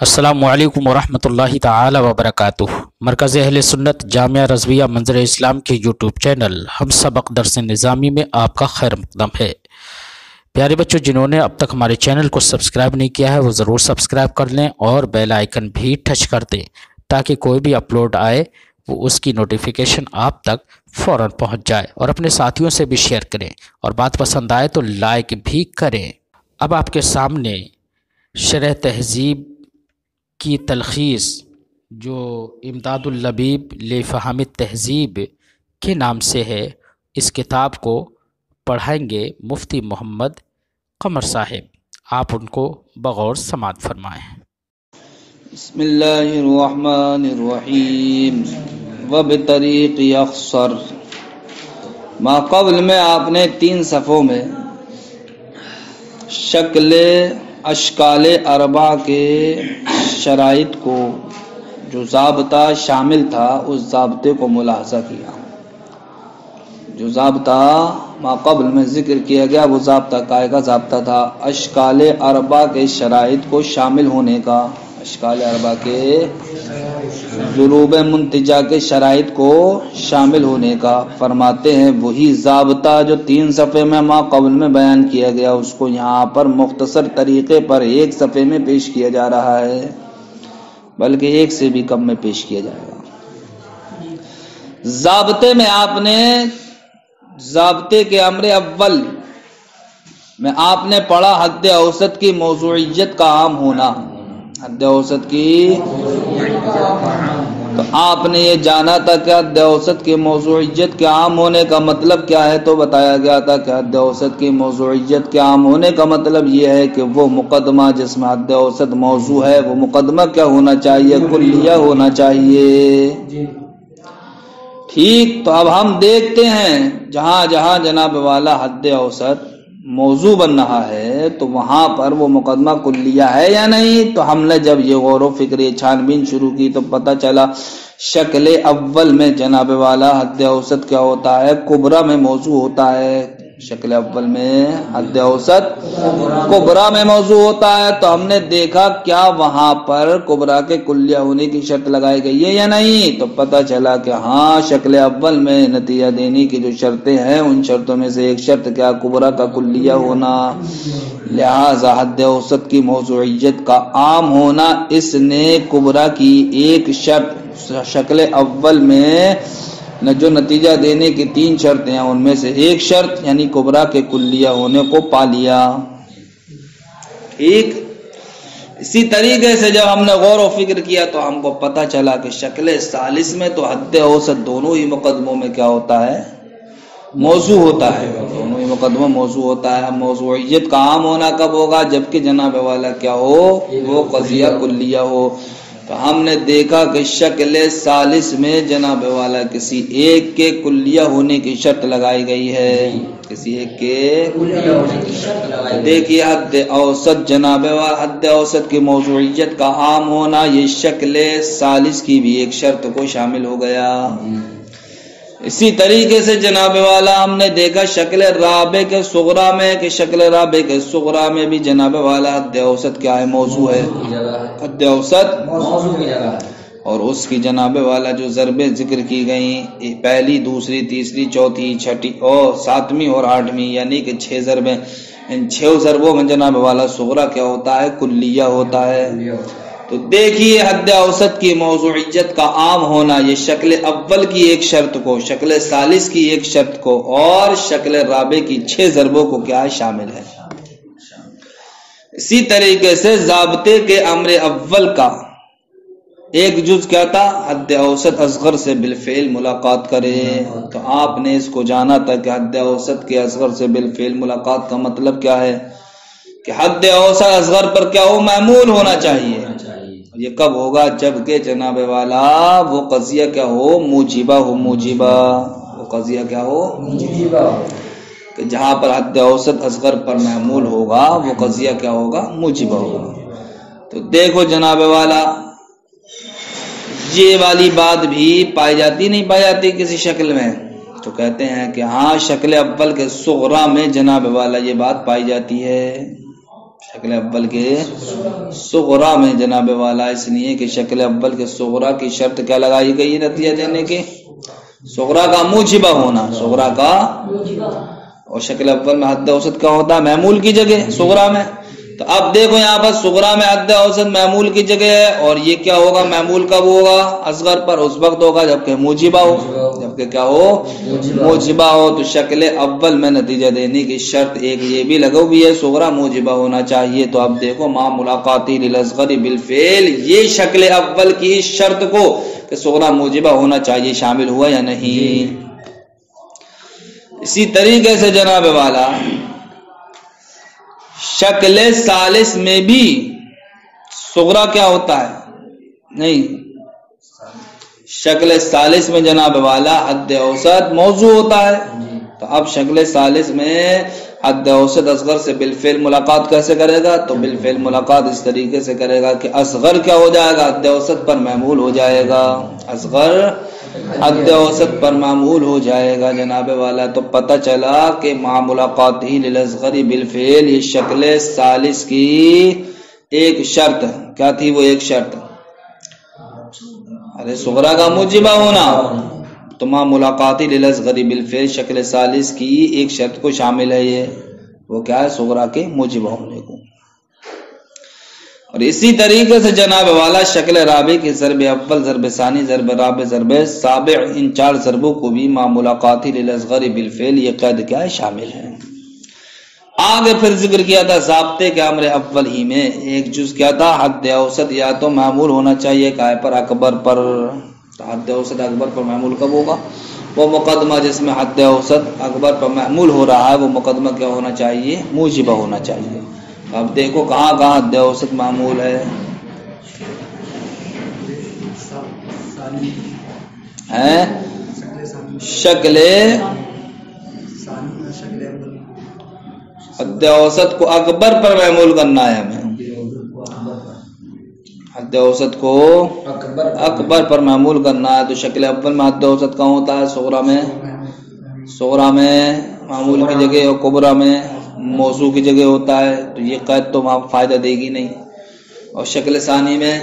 السلام علیکم ورحمۃ اللہ تعالی وبرکاتہ۔ مرکز اہل سنت جامعہ رضویہ منظر اسلام کے یوٹیوب چینل ہم سبق درس نظامی میں آپ کا خیر مقدم ہے۔ پیارے بچوں، جنہوں نے اب تک ہمارے چینل کو سبسکرائب نہیں کیا ہے وہ ضرور سبسکرائب کر لیں اور بیل آئیکن بھی ٹچ کر دیں تاکہ کوئی بھی اپلوڈ آئے وہ اس کی نوٹیفیکیشن آپ تک فوراً پہنچ جائے، اور اپنے ساتھیوں سے بھی شیئر کریں، اور بات پسند آئے تو لائک بھی کریں۔ اب آپ کے سامنے شرح تہذیب کی تلخیص جو امداد اللبیب لفہم التہذیب کے نام سے ہے، اس کتاب کو پڑھائیں گے مفتی محمد قمر صاحب۔ آپ ان کو بغور سماعت فرمائیں۔ بسم اللہ الرحمن الرحیم وبطریق یخسر۔ ما قبل میں آپ نے 3 صفحوں میں اشکال اربع کے شرائط کو جو ضابطہ شامل تھا اس ضابطے کو ملاحظہ کیا۔ جو ضابطہ ما قبل میں ذکر کیا گیا وہ ضابطہ کائے کا ضابطہ تھا اشکال اربع کے شرائط کو شامل ہونے کا، اشکال اربع کے ضروب منتجہ کے شرائط کو شامل ہونے کا۔ فرماتے ہیں وہی ضابطہ جو 3 صفحے میں ما قبل میں بیان کیا گیا اس کو یہاں پر مختصر طریقے پر 1 صفحے میں پیش کیا جا رہا ہے، بلکہ 1 سے بھی کم میں پیش کیا جائے گا۔ ضابطے میں آپ نے ضابطے کے امر اول میں آپ نے پڑھا حد اوسط کی موضوعیت کا عام ہونا، حد اوسط کی، تو آپ نے یہ جانا تھا کہ حد اوسط کی موضوعیت کے عام ہونے کا مطلب کیا ہے، تو بتایا گیا تھا کہ حد اوسط کی موضوعیت کے عام ہونے کا مطلب یہ ہے کہ وہ مقدمہ جس میں حد اوسط موضوع ہے وہ مقدمہ کیا ہونا چاہیے، کلیہ ہونا چاہیے۔ ٹھیک، تو اب ہم دیکھتے ہیں جہاں جہاں جناب والا حد اوسط موضوع بن رہا ہے تو وہاں پر وہ مقدمہ کلیہ ہے یا نہیں۔ تو ہم نے جب یہ غور و فکر چھان بین شروع کی تو پتہ چلا شکل اول میں جناب والا حد اوسط کیا ہوتا ہے، کبرا میں موضوع ہوتا ہے۔ شکل اول میں حد اوسط کبرا میں موضوع ہوتا ہے، تو ہم نے دیکھا کیا وہاں پر کبرا کے کلیہ ہونے کی شرط لگائی گئی ہے یا نہیں، تو پتہ چلا کہ ہاں شکل اول میں نتیجہ دینے کی جو شرطیں ہیں ان شرطوں میں سے ایک شرط کیا، کبرا کا کلیہ ہونا۔ لہذا حد اوسط کی موضوعیت کا عام ہونا، اس نے کبرا کی ایک شرط شکل اول میں جو نتیجہ دینے کی 3 شرطیں ہیں ان میں سے ایک شرط یعنی کبرا کے کلیہ ہونے کو پا لیا۔ ٹھیک، اسی طریقے سے جب ہم نے غور و فکر کیا تو ہم کو پتہ چلا کہ شکل ثالث میں تو حد اوسط دونوں ہی مقدموں میں کیا ہوتا ہے، موضوع ہوتا ہے، دونوں ہی مقدمہ موضوع ہوتا ہے۔ موضوعیت کا عام ہونا کب ہوگا، جبکہ جناب والا کیا ہو، وہ قضیہ کلیہ ہو۔ تو ہم نے دیکھا کہ شکل ثالث میں جناب والا کسی ایک کے کلیہ ہونے کی شرط لگائی گئی ہے، کسی ایک کے کلیہ ہونے کی شرط لگائی گئی۔ دیکھیے حد اوسط جناب والا حد اوسط کی موضوعیت کا عام ہونا یہ شکل ثالث کی بھی ایک شرط کو شامل ہو گیا۔ اسی طریقے سے جناب والا ہم نے دیکھا شکل رابع کے صغرا میں کہ شکل رابع کے صغرا میں بھی جناب والا حد اوسط کیا ہے، موضوع ہے، حد اوسط موضوع کی جگہ ہے۔ اور اس کی جناب والا جو ضربیں ذکر کی گئیں، پہلی، دوسری، تیسری، چوتھی، چھٹی اور 7ویں اور 8ویں، یعنی کہ 6 ضربیں، ان 6 ضربوں میں جناب والا صغرا کیا ہوتا ہے، کلیہ ہوتا ہے۔ تو دیکھیے حد اوسط کی موضوعیت کا عام ہونا یہ شکل اول کی ایک شرط کو، شکل ثالث کی ایک شرط کو اور شکل رابع کی 6 ضربوں کو کیا شامل ہے۔ اسی طریقے سے ضابطے کے امر اول کا ایک جز کیا تھا، حد اوسط اصغر سے بالفعل ملاقات کرے۔ تو آپ نے اس کو جانا تھا کہ حد اوسط کے اصغر سے بالفعل ملاقات کا مطلب کیا ہے کہ حد اوسط اصغر پر کیا ہو، معمول ہونا چاہیے۔ یہ کب ہوگا، جبکہ جناب والا وہ قضیہ کیا ہو، موجبہ ہو، موجبہ، وہ قضیہ کیا ہو، موجبہ ہو، کہ جہاں پر حد اوسط اصغر پر معمول ہوگا وہ قضیہ کیا ہوگا، موجبہ ہوگا۔ تو دیکھو جناب والا یہ والی بات بھی پائی جاتی نہیں پائی جاتی کسی شکل میں، تو کہتے ہیں کہ ہاں شکل اول کے صغرا میں جناب والا یہ بات پائی جاتی ہے۔ شکل اول کے صغرا میں جناب والا، اس لیے کہ شکل اول کے صغرا کی شرط کیا لگائی گئی نتیجہ دینے کے؟ صغرا کا موجبہ ہونا، صغرا کا، اور شکل اول میں حد اوسط کیا ہوتا ہے؟ معمول کی جگہ صغرا میں۔ تو اب دیکھو یہاں پر صغرا میں حد اوسط معمول کی جگہ ہے، اور یہ کیا ہوگا؟ معمول کب ہوگا؟ اصغر پر اس وقت ہوگا جبکہ موجبہ ہو، جبکہ کیا ہو؟ موجبہ ہو۔ تو شکل اول میں نتیجہ دینے کی شرط ایک یہ بھی لگا ہوئی ہے، صغرا موجبہ ہونا چاہیے۔ تو اب دیکھو ما ملاقاتی للاصغر بالفعل، یہ شکل اول کی شرط کو کہ صغرا موجبہ ہونا چاہیے شامل ہوا یا نہیں؟ اسی طریقے سے جناب والا شکل ثالث میں بھی صغرا کیا ہوتا ہے؟ نہیں، شکل ثالث میں جناب والا حد اوسط موضوع ہوتا ہے۔ تو اب شکل ثالث میں حد اوسط اصغر سے بالفعل ملاقات کیسے کرے گا؟ تو بالفعل ملاقات اس طریقے سے کرے گا کہ اصغر کیا ہو جائے گا؟ حد اوسط پر معمول ہو جائے گا، اصغر حد اوسط پر معمول ہو جائے گا جناب والا۔ تو پتہ چلا کہ مع ملاقاتہ للاصغر بالفعل، یہ شکل ثالث کی ایک شرط کیا تھی؟ وہ ایک شرط ارے صغرا کا موجبہ ہونا، تو مع ملاقاتہ للاصغر بالفعل شکل ثالث کی ایک شرط کو شامل ہے، یہ وہ کیا ہے؟ صغرا کے موجبہ ہونے کو۔ اور اسی طریقے سے جناب والا شکل رابع کی ضرب اول، ضرب ثانی، ضرب رابع، ضرب سابع، ان چار ضربوں کو بھی مع ملاقاتہ للاصغر بالفعل یہ قید کیا ہے؟ شامل ہے۔ آگے پھر ذکر کیا تھا ضابطے کے امر اول ہی میں ایک جز کیا تھا؟ حد اوسط یا تو معمول ہونا چاہیے کائے پر؟ اکبر پر۔ حد اوسط اکبر پر معمول کب ہوگا؟ وہ مقدمہ جس میں حد اوسط اکبر پر معمول ہو رہا ہے وہ مقدمہ کیا ہونا چاہیے؟ موجبہ ہونا چاہیے۔ اب دیکھو کہاں کہاں حد اوسط معمول ہے؟ شکل حد اوسط کو اکبر پر معمول کرنا ہے ہمیں، حد اوسط کو اکبر پر معمول کرنا ہے۔ تو شکل اول میں حد اوسط کہاں ہوتا ہے؟ صغرا میں، صغرا میں معمول کی جگہ، اور کبرا میں موضوع کی جگہ ہوتا ہے۔ تو یہ قید تو وہاں فائدہ دے گی نہیں۔ اور شکل ثانی میں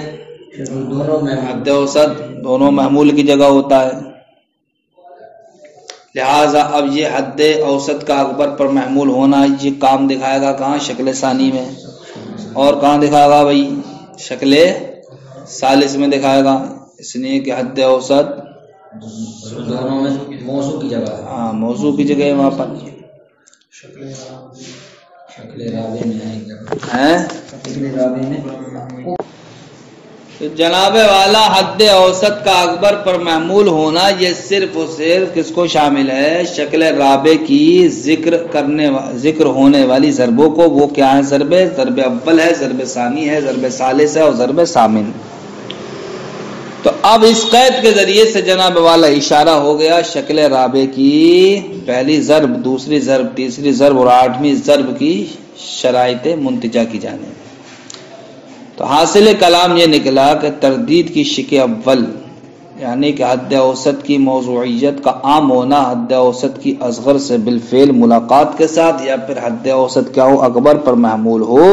حد اوسط دونوں معمول کی جگہ ہوتا ہے، لہذا اب یہ حد اوسط کا اکبر پر محمول ہونا یہ کام دکھائے گا کہاں؟ شکل ثانی میں۔ اور کہاں دکھائے گا بھائی؟ شکل ثالث میں دکھائے گا، اس لیے کہ حد اوسط دونوں میں موضوع کی جگہ، ہاں موضوع کی جگہ ہے وہاں پر۔ شکل رابع میں ہے شکل رابع میں تو جناب والا حد اوسط کا اکبر پر محمول ہونا یہ صرف و صرف کس کو شامل ہے؟ شکل رابع کی ذکر ہونے والی ضربوں کو۔ وہ کیا ہے؟ ضرب اول ہے، ضرب ثانی ہے، ضرب ثالث ہے، اور ضرب ثامن۔ تو اب اس قید کے ذریعے سے جناب والا اشارہ ہو گیا شکل رابع کی پہلی ضرب، دوسری ضرب، تیسری ضرب اور آٹھویں ضرب کی شرائط منتجہ کی جانب۔ تو حاصل کلام یہ نکلا کہ تردید کی شک اول یعنی کہ حد اوسط کی موضوعیت کا عام ہونا حد اوسط کی اصغر سے بالفعل ملاقات کے ساتھ، یا پھر حد اوسط کیا ہو؟ اکبر پر محمول ہو،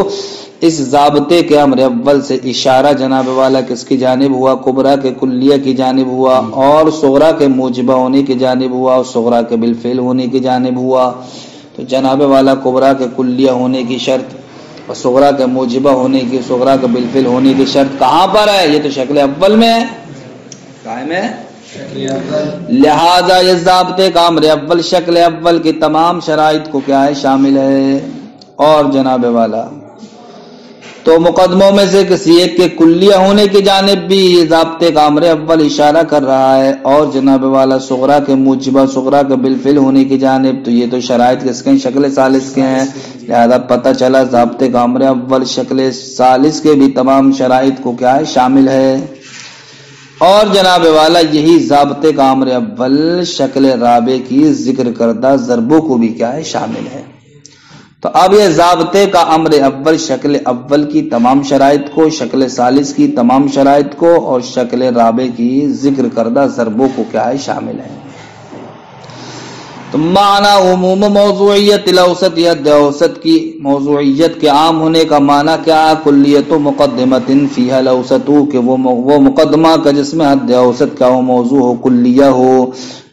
اس ضابطے کے امر اول سے اشارہ جناب والا کس کی جانب ہوا؟ کبرا کے کلیہ کی جانب ہوا، اور صغرا کے موجبہ ہونے کی جانب ہوا، اور صغرا کے بالفعل ہونے کی جانب ہوا۔ تو جناب والا کبرا کے کلیہ ہونے کی شرط اور صغرا کے موجبہ ہونے کی، صغرا کے بالفعل ہونے کی شرط کہاں پر ہے؟ یہ تو شکل اول میں ہے، قائم ہے۔ لہذا یہ ضابطے کا امر اول شکل اول کی تمام شرائط کو کیا ہے؟ شامل ہے۔ اور جناب والا تو مقدموں میں سے کسی ایک کے کلیہ ہونے کی جانب بھی یہ ضابطے کا امر اول اشارہ کر رہا ہے، اور جناب والا صغرا کے موجبہ، صغرا کے بالفعل ہونے کی جانب، تو یہ تو شرائط کس کے ہیں؟ شکل ثالث کے ہیں۔ لہذا پتہ چلا ضابطے کا امر اول شکل ثالث کے بھی تمام شرائط کو کیا ہے؟ شامل ہے۔ اور جناب والا یہی ضابطے کا امر اول شکل رابع کی ذکر کردہ ضربوں کو بھی کیا ہے؟ شامل ہے۔ تو اب یہ ضابطے کا امر اول شکل اول کی تمام شرائط کو، شکل ثالث کی تمام شرائط کو، اور شکل رابع کی ذکر کردہ ضربوں کو کیا ہے؟ شامل ہے۔ تو معنی عموم موضوعیت الاوسط یا حد اوسط کی موضوعیت کے عام ہونے کا معنی کیا ہے؟ کلیت مقدمۃ فیہا الاوسط، کہ وہ مقدمہ کا جس میں حد اوسط کا وہ موضوع ہو، کلیہ ہو.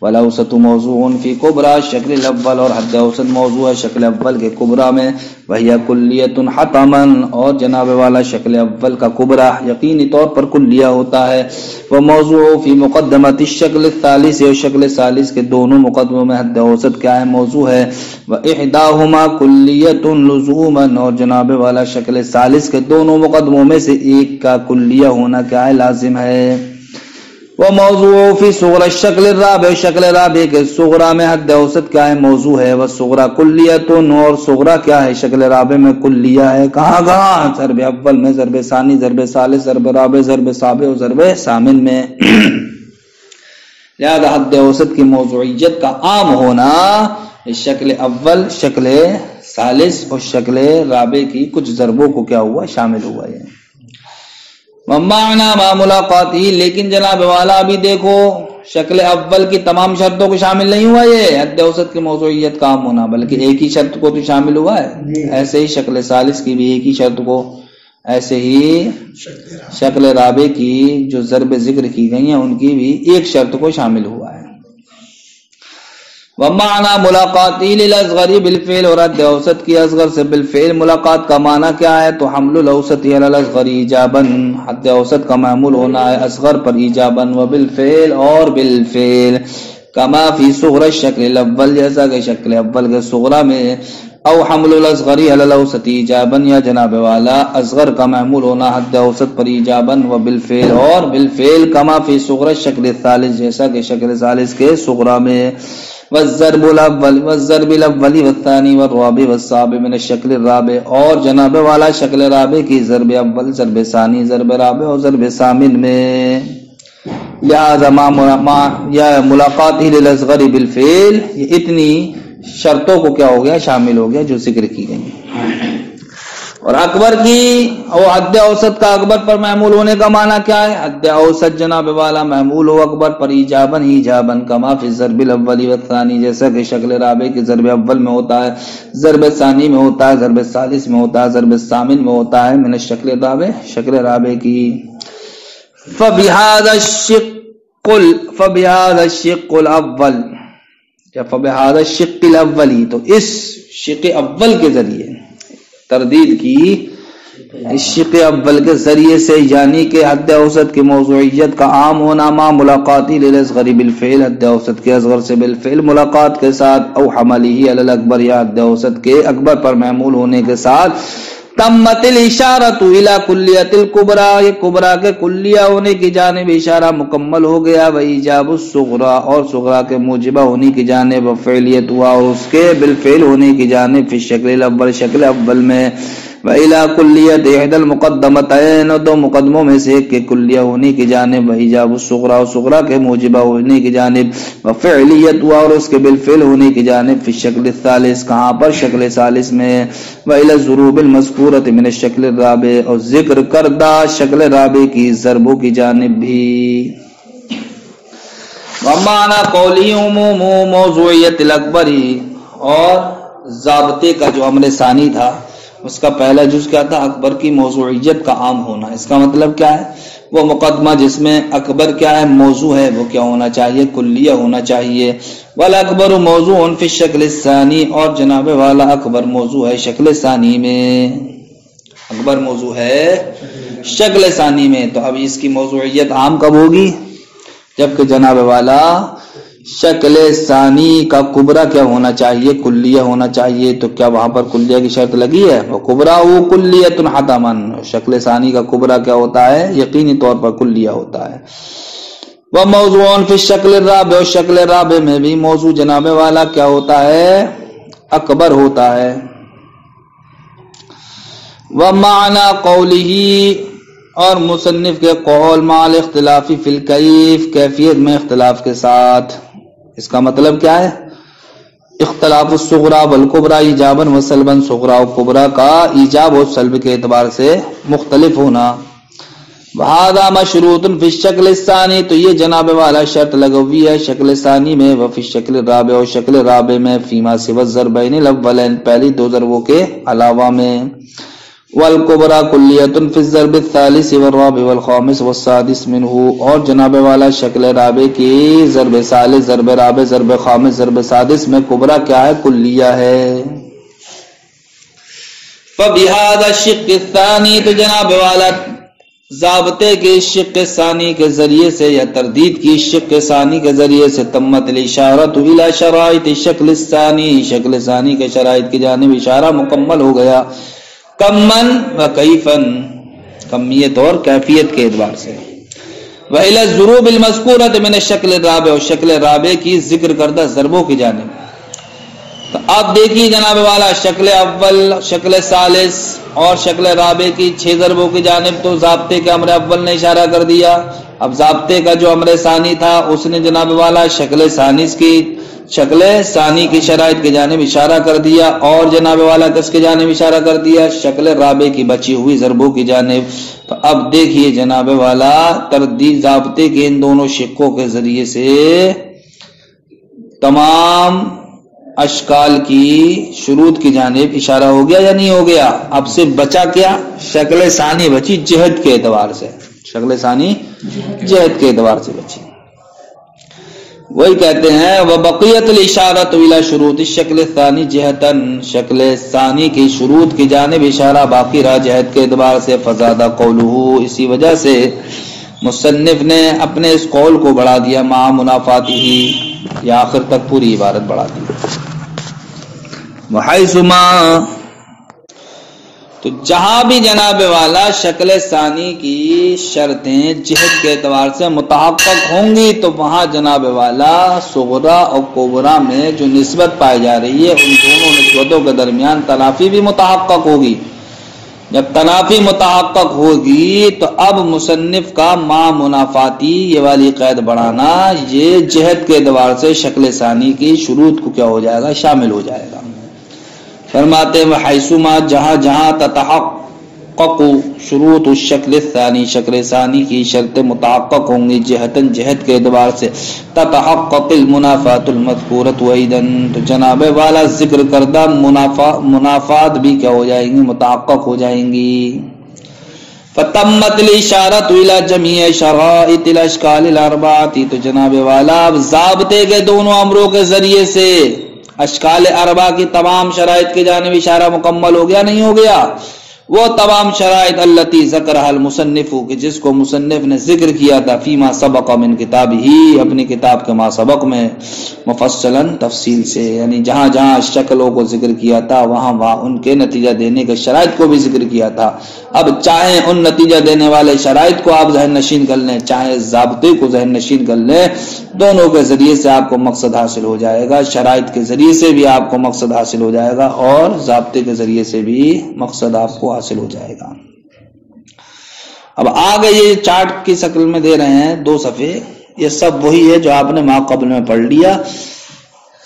والاوسط موضوع فی کبریٰ شکل الاول، اور حد اوسط موضوع ہے شکل اول کے کبریٰ میں. وہی کلیت حتما، اور جناب والا شکل اول کا کبریٰ یقینی طور پر کلیہ ہوتا ہے. وہ موضوع فی مقدمۃ الشکل الثالث، اور شکل ثالث کے دونوں مقدموں میں حد اوسط کیا ہے؟ موضوع ہے. واحداہما کلیت لزوما، اور جناب والا شکل ثالث کے دونوں مقدموں میں سے ایک کا کلیہ ہونا کیا ہے؟ لازم ہے. وہ موضوع فی صغرى الشکل الرابع، شکل رابع کے صغرا میں حد اوسط کیا ہے؟ موضوع ہے. والصغرى کلیۃ، اور صغرا کیا ہے؟ شکل رابع میں کلیہ ہے. کہاں کہاں؟ ضرب اول میں، ضرب ثانی، ضرب ثالث، ضرب رابع، ضرب سابع اور ضرب ثامن میں. لہذا حد اوسط کی موضوعیت کا عام ہونا شکل اول، شکل ثالث اور شکل رابع کی کچھ ضربوں کو کیا ہوا؟ شامل ہوا ہے. ومعنی ما ملاقاتی، لیکن جناب والا ابھی دیکھو شکل اول کی تمام شرطوں کو شامل نہیں ہوا یہ حد اوسط کی موضوعیت کا عام ہونا، بلکہ ایک ہی شرط کو تو شامل ہوا ہے. ایسے ہی شکل ثالث کی بھی ایک ہی شرط کو، ایسے ہی شکل رابع کی جو ضرب ذکر کی گئی ہیں ان کی بھی ایک شرط کو شامل ہوا ہے. ومعنی ملاقاتی للاصغر بالفعل، اور حد اوسط کی اصغر سے بالفعل ملاقات کا معنی کیا ہے؟ تو حمل الاوسط علی الاصغر ایجابا، حد اوسط کا محمول ہونا ہے اصغر پر ایجابا، وبالفعل اور بالفعل، کما فی صغرى الشکل الاول، جیسا کہ شکل اول کے صغرا میں. او حمل الاصغر علی الاوسط ایجابا، یا جناب والا اصغر کا محمول ہونا حد اوسط پر ایجابا وبالفعل اور بالفعل، کما فی صغرى الشکل الثالث، جیسا کہ شکل ثالث کے صغرا میں. والضرب الاول والثانی والرابع والسابع من الشکل الرابع، اور جناب والا شکل رابع کی ضرب اول، ضرب ثانی، ضرب رابع اور ضرب ثامن میں. لہذا یا ملاقاتی للاصغر بالفعل، یہ اتنی شرطوں کو کیا ہو گیا؟ شامل ہو گیا جو ذکر کی گئی. اور اکبر کی وہ حد اوسط کا اکبر پر محمول ہونے کا معنی کیا ہے؟ حد اوسط جناب والا محمول ہو اکبر پر ایجابن ایجابن، کما فی الضرب الاول والثانی، جیسا کہ شکل رابع کی ضرب اول میں ہوتا ہے، ضرب ثانی میں ہوتا ہے، ضرب ثالث میں ہوتا ہے، ضرب ثامن میں ہوتا ہے. من الشکل الرابع، شکل رابع کی. فبهذا الشق الاول، یا فبهذا الشق الاولی، تو اس شق اول کے ذریعے تردید کی، اس شق اول کے ذریعے سے، یعنی کہ حد اوسط کی موضوعیت کا عام ہونا ما ملاقاتی للاصغر بالفعل، حد اوسط کے اصغر سے بالفعل ملاقات کے ساتھ، او حملہ علی الاکبر، یا حد اوسط کے اکبر پر محمول ہونے کے ساتھ. تمت الاشارۃ الی کلیۃ الکبریٰ، یہ کبریٰ کے کلیہ ہونے کی جانب اشارہ مکمل ہو گیا. و ایجاب الصغریٰ، اور صغریٰ کے موجبہ ہونے کی جانب، و فعلیت ہوا، اور اس کے بالفعل ہونے کی جانب، فی الشکل الاول، شکل اول میں. و الی کلیۃ احدی المقدمتین، اور دو مقدموں میں سے ایک کے کلیہ ہونے کی جانب. و ایجاب الصغریٰ، اور صغریٰ کے موجبہ ہونے کی جانب. و فعلیت ہوا، اور اس کے بالفعل ہونے کی جانب، فی الشکل الثالث، کہاں پر؟ شکل ثالث میں. و الی الضروب المذکورۃ من الشکل الرابع، اور ذکر کردہ شکل رابع کی ضربوں کی جانب بھی. ومعنی قولی عموم موضوعیت الاکبری، اور ضابطے کا جو امر ثانی تھا اس کا پہلا جز کیا تھا؟ اکبر کی موضوعیت کا عام ہونا. اس کا مطلب کیا ہے؟ وہ مقدمہ جس میں اکبر کیا ہے؟ موضوع ہے، وہ کیا ہونا چاہیے؟ کلیہ ہونا چاہیے. والاکبر موضوع فی الشکل الثانی، اور جناب والا اکبر موضوع ہے شکل ثانی میں. اکبر موضوع ہے شکل ثانی میں. تو اب اس کی موضوعیت عام کب ہوگی؟ جبکہ جناب والا شکل ثانی کا کبریٰ کیا ہونا چاہیے؟ کلیہ ہونا چاہیے. تو کیا وہاں پر کلیہ کی شرط لگی ہے؟ وہ کبریٰ وہ کلیۃ حتما، شکل ثانی کا کبریٰ کیا ہوتا ہے؟ یقینی طور پر کلیہ ہوتا ہے. وہ موضوع فی الشکل الرابع، اور شکل رابع میں بھی موضوع جناب والا کیا ہوتا ہے؟ اکبر ہوتا ہے. ومعنی قولہ، اور مصنف کے قول مع الاختلاف فی الکیف، کیفیت میں اختلاف کے ساتھ. اس کا مطلب کیا ہے؟ اختلاف الصغریٰ والکبریٰ ایجابا و سلبا، صغریٰ و کبریٰ کا ایجاب و سلب کے اعتبار سے مختلف ہونا. وہذا مشروط فی الشکل الثانی، تو یہ جناب والا شرط لغوی ہے شکل ثانی میں، وفی الشکل الرابع، اور شکل رابع میں، فیما سوى الضربین الاولین، پہلی دو ضربوں کے علاوہ میں، والکبرى کلیۃ فی الضرب الثالث والرابع والخامس والسادس منہ، اور جناب والا شکل رابع کی ضرب ثالث، ضرب رابع، ضرب خامس، ضرب سادس میں کبرا کیا ہے؟ کلیہ ہے۔ فبہذا الشق الثانی، تو جناب والا ضابطے کے شق ثانی کے ذریعے سے یا تردید کی شق ثانی کے ذریعے سے تمت الاشارۃ الی شرائط شکل الثانی، شکل ثانی کے شرائط کی جانب اشارہ مکمل ہو گیا، کمن و کیفن، کمیت اور کیفیت کے اعتبار سے، وإلی الضروب المذکورۃ من الشکل الرابع، اور شکل رابع کی ذکر کردہ ضربوں کی جانب۔ تو اب دیکھیے جناب والا شکل اول، شکل ثالث اور شکل رابع کی 6 ضربوں کی جانب تو ضابطے کے امر اول نے اشارہ کر دیا۔ اب ضابطے کا جو امر ثانی تھا اس نے جناب والا شکل ثانی کی شرائط کی جانب اشارہ کر دیا، اور جناب والا کس کی جانب اشارہ کر دیا؟ شکل رابع کی بچی ہوئی ضربوں کی جانب۔ تو اب دیکھیے جناب والا تردید ضابطے کے ان دونوں شقوں کے ذریعے سے تمام اشکال کی شروط کی جانب اشارہ ہو گیا یا نہیں ہو گیا؟ اب سے بچا کیا؟ شکل ثانی بچی جہت کے اعتبار سے، شکل ثانی جہت کے اعتبار سے بچی۔ وہی کہتے ہیں وبقیت الاشارۃ الی شروط الشکل الثانی جہتاً، شکل ثانی کی شروط کی جانب اشارہ باقی رہا جہت کے اعتبار سے، فزادہ قولہ، اسی وجہ سے مصنف نے اپنے اس قول کو بڑھا دیا، مع منافاتی ہی، یا آخر تک پوری عبارت بڑھا دی۔ وحیثما، تو جہاں بھی جناب والا شکل ثانی کی شرطیں جہت کے اعتبار سے متحقق ہوں گی تو وہاں جناب والا صغرا اور کبرا میں جو نسبت پائی جا رہی ہے ان دونوں نسبتوں کے درمیان تنافی بھی متحقق ہوگی۔ جب تنافی متحقق ہوگی تو اب مصنف کا مع منافاتی یہ والی قید بڑھانا یہ جہت کے اعتبار سے شکل ثانی کی شروط کو کیا ہو جائے گا؟ شامل ہو جائے گا۔ فرماتے ہیں حیثما، جہاں جہاں تتحقق شروط الشکل الثانی، شکل ثانی کی شرطیں متحقق ہوں گی جہتاً جہت کے اعتبار سے، تتحقق المنافات المذکورۃ وایداً، تو جناب والا ذکر کردہ منافات بھی کیا ہو جائیں گی؟ متحقق ہو جائیں گی۔ فتمت الاشارۃ الی جمیع شرائط الاشکال الاربعۃ، تو جناب والا ضابطے کے دونوں امروں کے ذریعے سے اشکال اربع کی تمام شرائط کی جانب اشارہ مکمل ہو گیا نہیں ہو گیا؟ وہ تمام شرائط التي ذکرها المصنف، کہ جس کو مصنف نے ذکر کیا تھا، فیما سبق من کتاب ہی، اپنی کتاب کے ما سبق میں، مفصلا تفصیل سے، یعنی جہاں جہاں شکلوں کو ذکر کیا تھا وہاں وہاں ان کے نتیجہ دینے کے شرائط کو بھی ذکر کیا تھا۔ اب چاہے ان نتیجہ دینے والے شرائط کو آپ ذہن نشین کر لیں، چاہے ضابطے کو ذہن نشین کر لیں، دونوں کے ذریعے سے آپ کو مقصد حاصل ہو جائے گا۔ شرائط کے ذریعے سے بھی آپ کو مقصد حاصل ہو جائے گا اور ضابطے کے ذریعے سے بھی مقصد آپ کو حاصل ہو جائے گا۔ اب آگے یہ چارٹ کی شکل میں دے رہے ہیں 2 صفحے، یہ سب وہی ہے جو آپ نے ما قبل میں پڑھ لیا،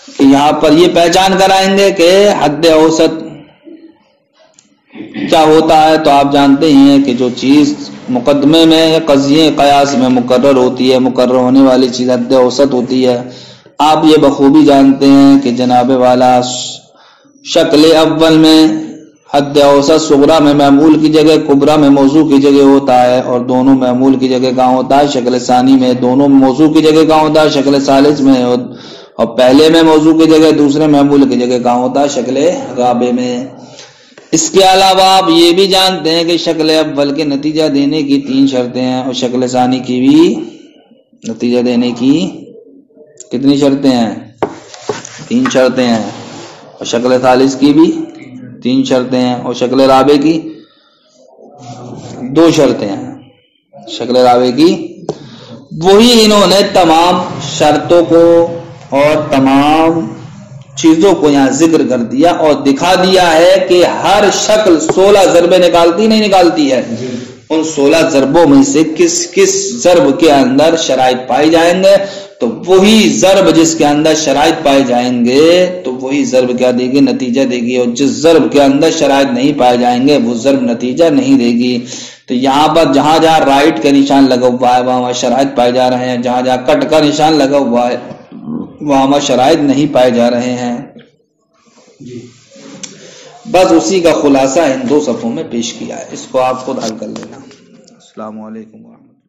کہ یہاں پر یہ پہچان کرائیں گے کہ حد اوسط کیا ہوتا ہے۔ تو آپ جانتے ہی ہیں کہ جو چیز مقدمے میں قضیے قیاس میں مقرر ہوتی ہے، مقرر ہونے والی چیز حد اوسط ہوتی ہے۔ آپ یہ بخوبی جانتے ہیں کہ جناب والا شکل اول میں حد اوسط صغرا میں معمول کی جگہ، کبرا میں موضوع کی جگہ ہوتا ہے، اور دونوں معمول کی جگہ کہاں ہوتا ہے؟ شکل ثانی میں۔ دونوں موضوع کی جگہ کہاں ہوتا ہے؟ شکل ثالث میں، اور پہلے میں موضوع کی جگہ، دوسرے معمول کی جگہ کہاں ہوتا ہے؟ شکل رابع میں۔ اس کے علاوہ آپ یہ بھی جانتے ہیں کہ شکل اول کے نتیجہ دینے کی 3 شرطیں ہیں، اور شکل ثانی کی بھی نتیجہ دینے کی کتنی شرطیں ہیں؟ 3 شرطیں ہیں، اور شکل ثالث کی بھی 3 شرطیں ہیں، اور شکل رابع کی 2 شرطیں ہیں۔ شکل رابع کی وہی انہوں نے تمام شرطوں کو اور تمام چیزوں کو یہاں ذکر کر دیا اور دکھا دیا ہے کہ ہر شکل 16 ضربیں نکالتی نہیں نکالتی ہے، ان 16 ضربوں میں سے کس کس ضرب کے اندر شرائط پائی جائیں گے، تو وہی ضرب جس کے اندر شرائط پائے جائیں گے تو وہی ضرب کیا دے گی؟ نتیجہ دے گی، اور جس ضرب کے اندر شرائط نہیں پائے جائیں گے وہ ضرب نتیجہ نہیں دے گی۔ تو یہاں پر جہاں جہاں رائٹ کا نشان لگا ہوا ہے وہاں شرائط پائے جا رہے ہیں، جہاں جہاں کٹ کا نشان لگا ہوا ہے وہاں شرائط نہیں پائے جا رہے ہیں. بس اسی کا خلاصہ ان 2 صفحوں میں پیش کیا ہے، اس کو آپ خود حل کر لینا. السلام علیکم ورحمۃ اللہ.